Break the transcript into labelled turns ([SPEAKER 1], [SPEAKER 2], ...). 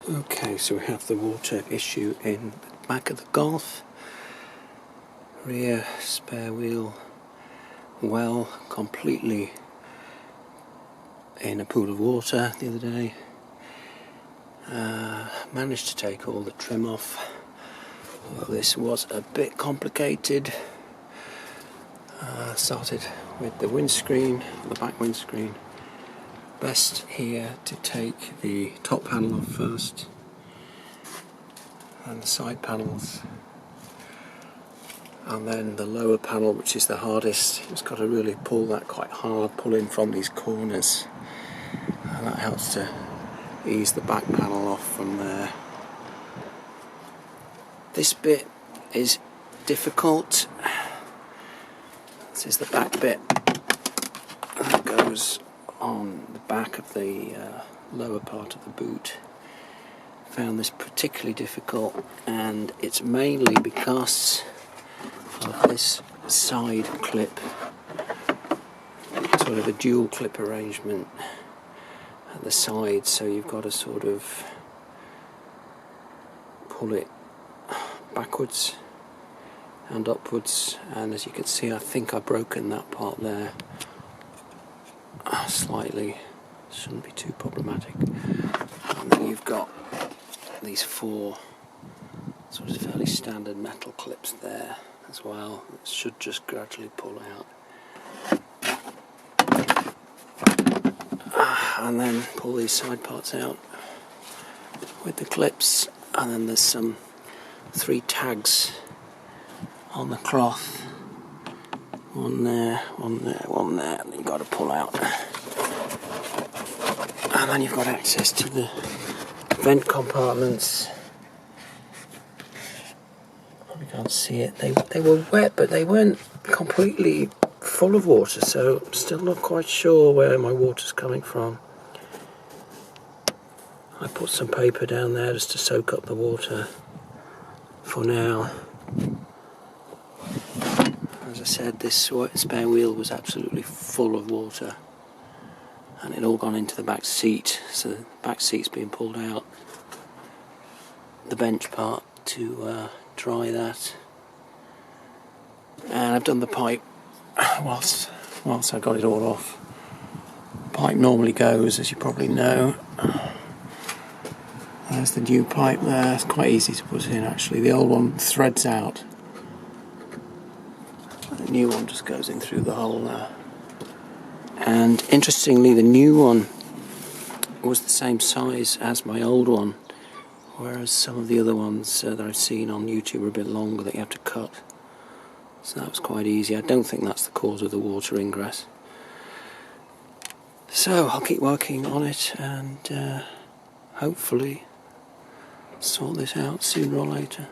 [SPEAKER 1] Okay, so we have the water issue in the back of the Golf. Rear spare wheel well completely in a pool of water the other day. Managed to take all the trim off. Well, this was a bit complicated. Started with the windscreen, the back windscreen. Best here to take the top panel off first and the side panels, and then the lower panel, which is the hardest. You've just got to really pull that quite hard, pull in from these corners, and that helps to ease the back panel off from there. This bit is difficult. This is the back bit that goes on the back of the lower part of the boot. Found this particularly difficult, and it's mainly because of this side clip, sort of a dual clip arrangement at the side, so you've got to sort of pull it backwards and upwards, and as you can see, I think I've broken that part there slightly. Shouldn't be too problematic. And then you've got these four sort of fairly standard metal clips there as well. It should just gradually pull out. And then pull these side parts out with the clips, and then there's some 3 tags on the cloth. One there, one there, one there, and you've got to pull out. And then you've got access to the vent compartments. Probably can't see it. They were wet, but they weren't completely full of water, so I'm still not quite sure where my water's coming from. I put some paper down there just to soak up the water for now. As I said, this spare wheel was absolutely full of water, and it all gone into the back seat, so the back seat's being pulled out, the bench part, to dry that. And I've done the pipe whilst I got it all off. The pipe normally goes, as you probably know. There's the new pipe there. It's quite easy to put in, actually. The old one threads out. The new one just goes in through the hole there. And interestingly, the new one was the same size as my old one, whereas some of the other ones that I've seen on YouTube are a bit longer that you have to cut. So that was quite easy. I don't think that's the cause of the water ingress. So I'll keep working on it and hopefully sort this out sooner or later.